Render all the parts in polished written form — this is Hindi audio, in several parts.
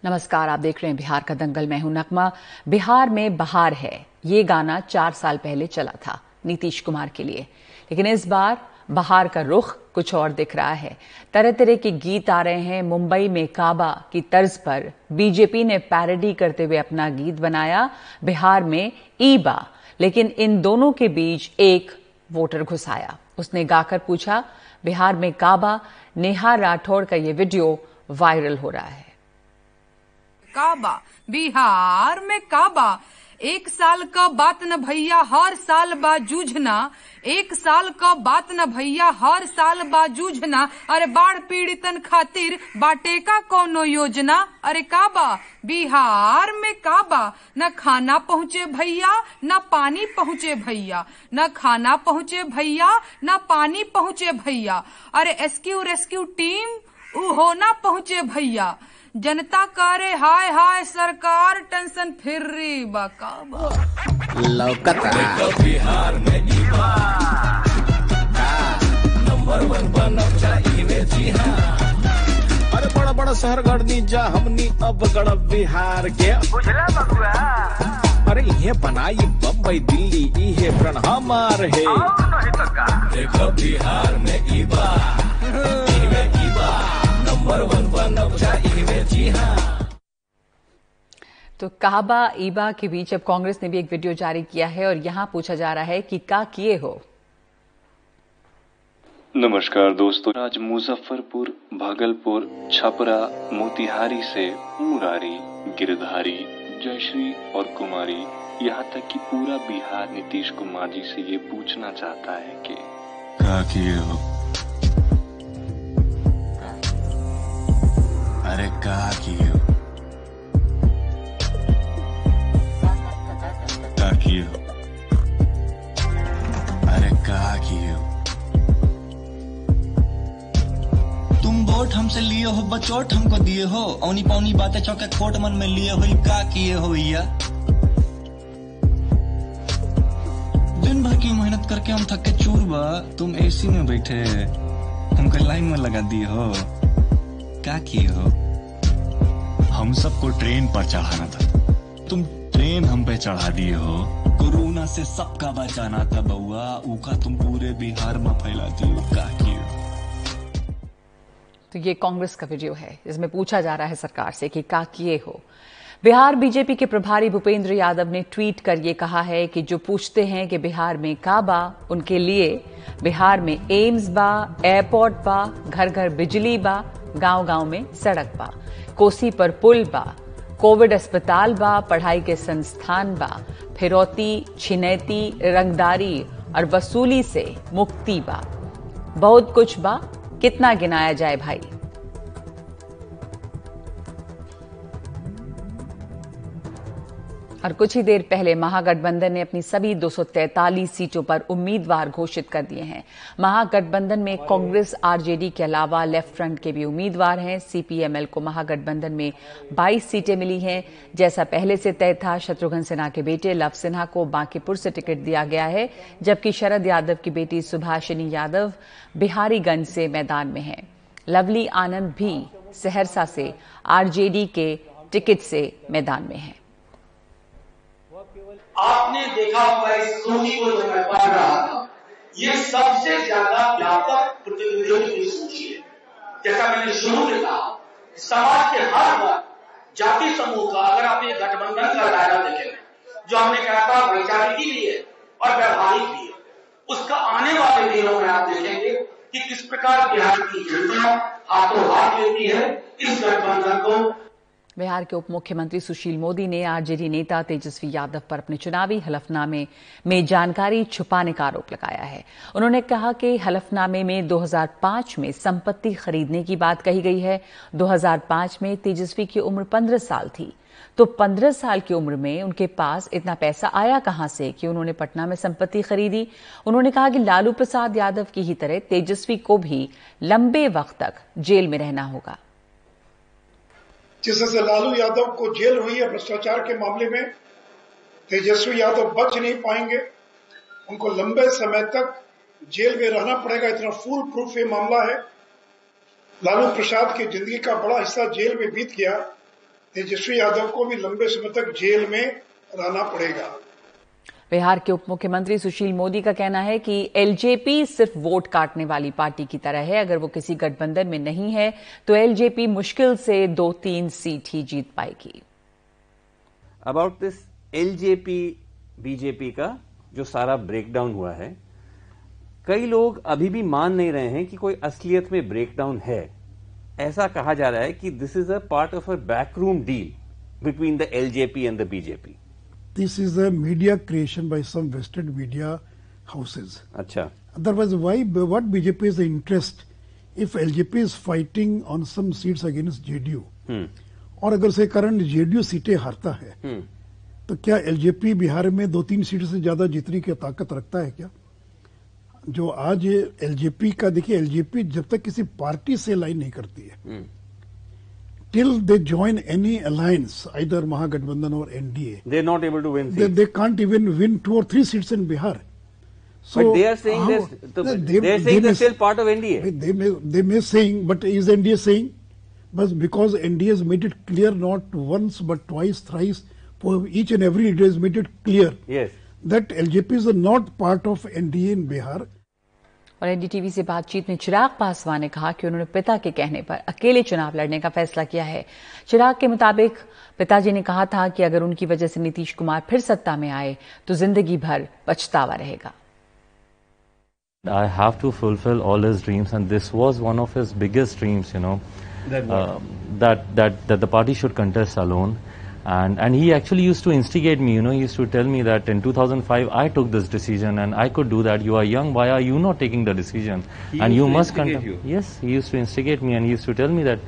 नमस्कार, आप देख रहे हैं बिहार का दंगल। मैं हूं नगमा। बिहार में बहार है, ये गाना 4 साल पहले चला था नीतीश कुमार के लिए, लेकिन इस बार बहार का रुख कुछ और दिख रहा है। तरह तरह के गीत आ रहे हैं। मुंबई में काबा की तर्ज पर बीजेपी ने पैरोडी करते हुए अपना गीत बनाया, बिहार में ईबा। लेकिन इन दोनों के बीच एक वोटर घुस आया। उसने गाकर पूछा, बिहार में काबा। नेहा राठौड़ का ये वीडियो वायरल हो रहा है। काबा, बिहार में काबा, 1 साल का बात न भैया, हर साल बा जूझना। 1 साल का बात न भैया, हर साल बा जूझना। अरे बाढ़ पीड़ितन खातिर बाटे का कोनो योजना। अरे काबा, बिहार में काबा, न खाना पहुँचे भैया, न पानी पहुँचे भैया, न खाना पहुँचे भैया, न पानी पहुँचे भैया। अरे रेस्क्यू टीम हो ना पहुँचे भैया। जनता करे हाय हाय, सरकार टेंशन फ्री बकाबा। बिहार में ईबा नंबर 1 बनब चाहिए जी हाँ। अरे बड़ा बड़ा शहर गढ़नी जा हमनी अब गढ़ब बिहार के, बुझला बबुआ। अरे ये बनाई बम्बई दिल्ली, ये प्रण हमार है। देखो बिहार में ईबा नंबर 1 बनब चाहिए जी हाँ। तो काबा ईबा के बीच अब कांग्रेस ने भी एक वीडियो जारी किया है और यहां पूछा जा रहा है कि क्या किए हो। नमस्कार दोस्तों, आज मुजफ्फरपुर, भागलपुर, छपरा, मोतिहारी से मुरारी, गिरधारी, जयश्री और कुमारी, यहाँ तक कि पूरा बिहार नीतीश कुमार जी से ये पूछना चाहता है कि क्या किए हो। अरे क्या किए हो, क्या किए हो, अरे क्या किए हो। तुम वोट हमसे लिए हो, बचोट हमको दिए हो, औनी पौनी बातें चौके खोट मन में लिए हो। क्या किए हो भैया। दिन भर की मेहनत करके हम थके चूर बा, तुम एसी में बैठे हमको लाइन में लगा दिए हो। क्या किए हो। हम सबको ट्रेन पर चढ़ाना था, तुम ट्रेन हम पे चढ़ा दिए हो। कोरोना से सबका बचाना था बउआ, ऊका तुम पूरे बिहार में फैला दिए। क्या किए हो। तो ये कांग्रेस का वीडियो है, इसमें पूछा जा रहा है सरकार से कि क्या किए हो। बिहार बीजेपी के प्रभारी भूपेंद्र यादव ने ट्वीट कर ये कहा है कि जो पूछते हैं कि बिहार में काबा, उनके लिए बिहार में एम्स बा, एयरपोर्ट बा, घर घर बिजली बा, गांव गांव में सड़क बा, कोसी पर पुल बा, कोविड अस्पताल बा, पढ़ाई के संस्थान बा, फिरौती, छिनैती, रंगदारी और वसूली से मुक्ति बा। बहुत कुछ बा, कितना गिनाया जाए भाई। और कुछ ही देर पहले महागठबंधन ने अपनी सभी 243 सीटों पर उम्मीदवार घोषित कर दिए हैं। महागठबंधन में कांग्रेस, आरजेडी के अलावा लेफ्ट फ्रंट के भी उम्मीदवार हैं। सीपीएमएल को महागठबंधन में 22 सीटें मिली हैं। जैसा पहले से तय था, शत्रुघ्न सिन्हा के बेटे लव सिन्हा को बांकीपुर से टिकट दिया गया है, जबकि शरद यादव की बेटी सुभाषिनी यादव बिहारीगंज से मैदान में हैं। लवली आनंद भी सहरसा से आरजेडी के टिकट से मैदान में हैं। आपने देखा होगा इस सूची को जो मैं पढ़ रहा था, ये सबसे ज्यादा व्यापक प्रतिनिधियों की सूची है। जैसा मैंने शुरू में कहा, समाज के हर वर्ग, जाति समूह का अगर आप ये गठबंधन का दायरा देखें, जो हमने कहा था वैचारिक भी है और व्यवहारिक भी है, उसका आने वाले दिनों में आप देखेंगे कि किस प्रकार बिहार की जनता हाथों हाथ लेती है इस गठबंधन को। बिहार के उप मुख्यमंत्री सुशील मोदी ने आरजेडी नेता तेजस्वी यादव पर अपने चुनावी हलफनामे में जानकारी छुपाने का आरोप लगाया है। उन्होंने कहा कि हलफनामे में 2005 में संपत्ति खरीदने की बात कही गई है। 2005 में तेजस्वी की उम्र 15 साल थी, तो 15 साल की उम्र में उनके पास इतना पैसा आया कहां से कि उन्होंने पटना में संपत्ति खरीदी। उन्होंने कहा कि लालू प्रसाद यादव की ही तरह तेजस्वी को भी लंबे वक्त तक जेल में रहना होगा। जिससे लालू यादव को जेल हुई है भ्रष्टाचार के मामले में, तेजस्वी यादव बच नहीं पाएंगे, उनको लंबे समय तक जेल में रहना पड़ेगा। इतना फुल प्रूफ ये मामला है। लालू प्रसाद की जिंदगी का बड़ा हिस्सा जेल में बीत गया, तेजस्वी यादव को भी लंबे समय तक जेल में रहना पड़ेगा। बिहार के उप मुख्यमंत्री सुशील मोदी का कहना है कि एलजेपी सिर्फ वोट काटने वाली पार्टी की तरह है। अगर वो किसी गठबंधन में नहीं है तो एलजेपी मुश्किल से 2-3 सीट ही जीत पाएगी। अबाउट दिस एलजेपी बीजेपी का जो सारा ब्रेकडाउन हुआ है, कई लोग अभी भी मान नहीं रहे हैं कि कोई असलियत में ब्रेकडाउन है। ऐसा कहा जा रहा है कि this is a part of a backroom deal between the LJP and the BJP. This is a media creation by some vested media houses. अच्छा। Otherwise, what BJP is the interest if LJP is fighting on some seats against JDU? और अगर से करंट JDU सीटें हारता है तो क्या LJP बिहार में 2-3 सीट से ज्यादा जीतने की ताकत रखता है क्या? जो आज LJP का देखिए, LJP जब तक किसी पार्टी से लाइन नहीं करती है, till they join any alliance, either Mahagठबंधन or NDA, they're not able to win seats. They can't even win 2 or 3 seats in Bihar. So but they are saying they're saying they're still part of NDA. They may saying, but is NDA saying? But because NDA has made it clear not once but twice, thrice, for each and every it has made it clear. Yes. That LJP is not part of NDA in Bihar. और एनडीटीवी से बातचीत में चिराग पासवान ने कहा कि उन्होंने पिता के कहने पर अकेले चुनाव लड़ने का फैसला किया है। चिराग के मुताबिक पिताजी ने कहा था कि अगर उनकी वजह से नीतीश कुमार फिर सत्ता में आए तो जिंदगी भर पछतावा रहेगा। I have to fulfill all his dreams, and this was one of his biggest dreams, you know, that the party should contest alone. And he actually used to instigate me, you know, he used to tell me that in 2005 I took this decision and I could do that. You are young, why are you not taking the decision? And you must contest. Yes, he used to instigate me and he used to tell me that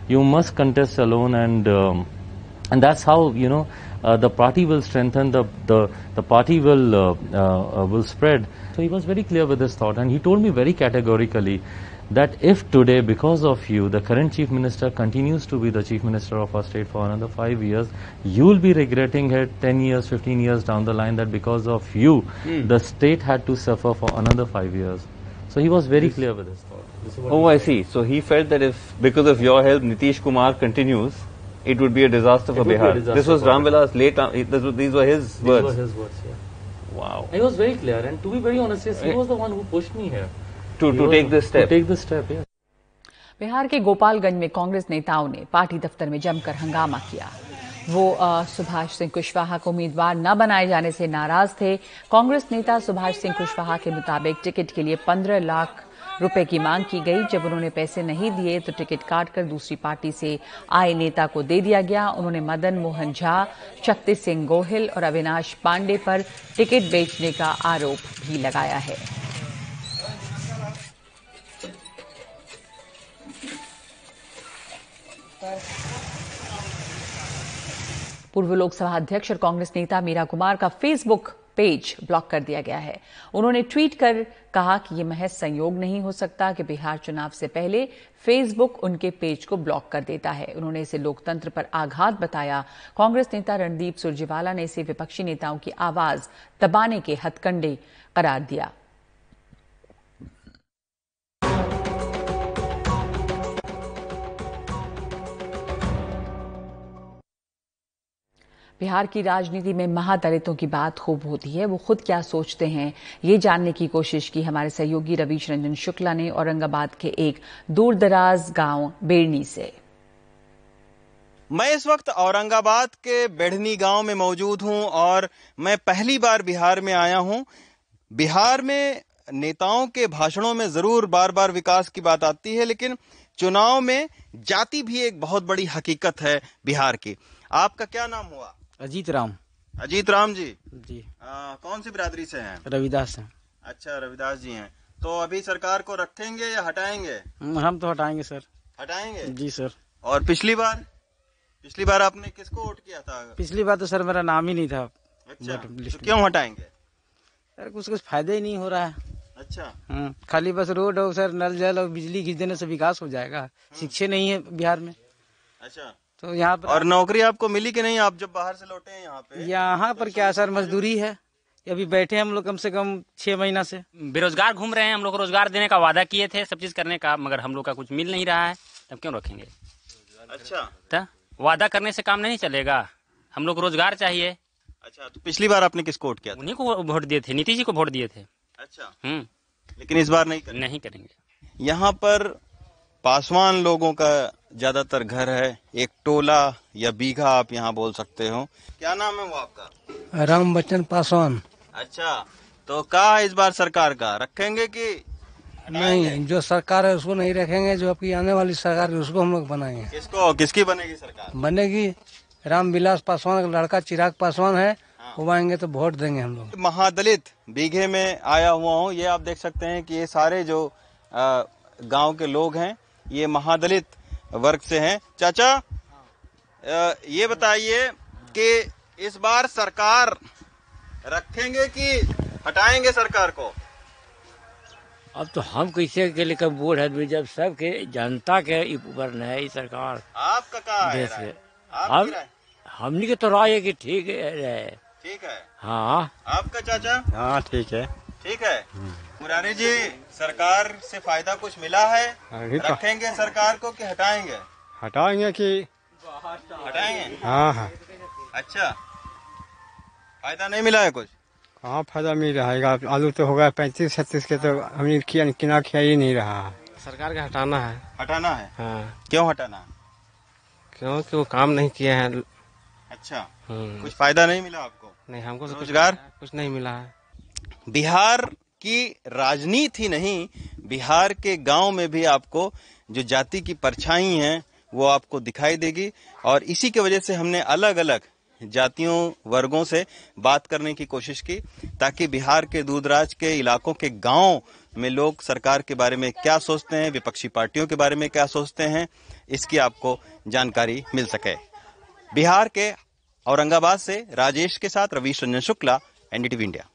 you must contest alone, and that's how, you know, the party will strengthen, the party will spread. So he was very clear with his thought, and he told me very categorically that if today, because of you, the current chief minister continues to be the chief minister of our state for another 5 years, you will be regretting it 10 years, 15 years down the line, that because of you, the state had to suffer for another 5 years. So he was very clear with his thought. Oh, I see. So he felt that if, because of your help, Nitish Kumar continues, it would be a disaster for Bihar. This was Ramvilas late, these were his words. These were his words, yeah. Wow. He was very clear, and to be very honest, yes, he was the one who pushed me here. To take this step. To take this step, yes. Bihar के गोपालगंज में कांग्रेस नेताओं ने पार्टी दफ्तर में जमकर हंगामा किया। वो सुभाष सिंह कुशवाहा को उम्मीदवार न बनाए जाने से नाराज थे। कांग्रेस नेता सुभाष सिंह कुशवाहा के मुताबिक टिकट के लिए 15 लाख रुपए की मांग की गई। जब उन्होंने पैसे नहीं दिए तो टिकट काटकर दूसरी पार्टी से आए नेता को दे दिया गया। उन्होंने मदन मोहन झा, शक्ति सिंह गोहिल और अविनाश पांडे पर टिकट बेचने का आरोप भी लगाया है। पूर्व लोकसभा अध्यक्ष और कांग्रेस नेता मीरा कुमार का फेसबुक पेज ब्लॉक कर दिया गया है। उन्होंने ट्वीट कर कहा कि यह महज संयोग नहीं हो सकता कि बिहार चुनाव से पहले फेसबुक उनके पेज को ब्लॉक कर देता है। उन्होंने इसे लोकतंत्र पर आघात बताया। कांग्रेस नेता रणदीप सुरजेवाला ने इसे विपक्षी नेताओं की आवाज दबाने के हथकंडे करार दिया। बिहार की राजनीति में महादलितों की बात खूब होती है। वो खुद क्या सोचते हैं, ये जानने की कोशिश की हमारे सहयोगी रवीश रंजन शुक्ला ने औरंगाबाद के एक दूरदराज गांव बेड़नी से। मैं इस वक्त औरंगाबाद के बेढ़नी गांव में मौजूद हूं और मैं पहली बार बिहार में आया हूं। बिहार में नेताओं के भाषणों में जरूर बार बार विकास की बात आती है, लेकिन चुनाव में जाति भी एक बहुत बड़ी हकीकत है बिहार की। आपका क्या नाम हुआ? अजीत राम। अजीत राम जी जी। कौन सी बिरादरी से हैं? रविदास हैं। अच्छा, रविदास जी हैं। तो अभी सरकार को रखेंगे या हटाएंगे? हम तो हटाएंगे सर। हटाएंगे जी सर। और पिछली बार आपने किसको वोट किया था? पिछली बार तो सर मेरा नाम ही नहीं था। अच्छा, तो क्यों हटाएंगे? सर कुछ फायदा ही नहीं हो रहा है। अच्छा। खाली बस रोड और सर नल जल और बिजली खींच देने से विकास हो जाएगा। शिक्षा नहीं है बिहार में। अच्छा, तो यहाँ पर। और नौकरी आपको मिली कि नहीं? आप जब बाहर से लौटे हैं यहाँ पे? यहाँ पर क्या सर, मजदूरी है। अभी बैठे हम लोग कम से कम 6 महीना से बेरोजगार घूम रहे हैं। हम लोग को रोजगार देने का वादा किए थे, सब चीज करने का, मगर हम लोग का कुछ मिल नहीं रहा है। तब क्यों रखेंगे? अच्छा, वादा करने से काम नहीं चलेगा, हम लोग को रोजगार चाहिए। अच्छा, तो पिछली बार आपने किसको वोट किया था? उन्हीं को वोट दिए थे, नीतीश जी को वोट दिए थे। अच्छा। लेकिन इस बार नहीं करेंगे। यहाँ पर पासवान लोगों का ज्यादातर घर है, एक टोला या बीघा आप यहाँ बोल सकते हो। क्या नाम है वो आपका? राम बच्चन पासवान। अच्छा, तो क्या इस बार सरकार का रखेंगे कि नहीं? जो सरकार है उसको नहीं रखेंगे, जो आपकी आने वाली सरकार है उसको हम लोग बनाएंगे। किसकी बनेगी सरकार? बनेगी रामविलास पासवान का लड़का चिराग पासवान है, वो आएंगे तो वोट देंगे हम लोग। महादलित बीघे में आया हुआ हूँ, ये आप देख सकते हैं कि ये सारे जो गांव के लोग हैं ये महादलित वर्ग से हैं। चाचा, ये बताइए कि इस बार सरकार रखेंगे कि हटाएंगे सरकार को? अब तो हम कैसे के लिए कब वोट है, जब सबके जनता के ऊपर है ये सरकार। आपका कहाँ है राय? हमनी के तो राय है कि ठीक है। ठीक है। हाँ। आपका चाचा? हाँ ठीक है। ठीक है। मुरारी जी, सरकार से फायदा कुछ मिला है? रखेंगे सरकार को कि हटाएंगे? हटाएंगे कि हटाएंगे? हाँ। अच्छा, फायदा नहीं मिला है कुछ? कहाँ फायदा मिल रहा है? आलू तो होगा 35-36 के, तो हमने किना खिया ही नहीं रहा। सरकार का हटाना है। हटाना है? हाँ। क्यों हटाना है? क्योंकि वो काम नहीं किए हैं। अच्छा, कुछ फायदा नहीं मिला आपको? नहीं, हमको तो रोजगार कुछ नहीं मिला है। बिहार की राजनीति नहीं, बिहार के गांव में भी आपको जो जाति की परछाई हैं वो आपको दिखाई देगी। और इसी की वजह से हमने अलग अलग जातियों वर्गों से बात करने की कोशिश की, ताकि बिहार के दूरदराज के इलाकों के गांव में लोग सरकार के बारे में क्या सोचते हैं, विपक्षी पार्टियों के बारे में क्या सोचते हैं, इसकी आपको जानकारी मिल सके। बिहार के औरंगाबाद से राजेश के साथ रवीश रंजन शुक्ला, एनडीटीवी इंडिया।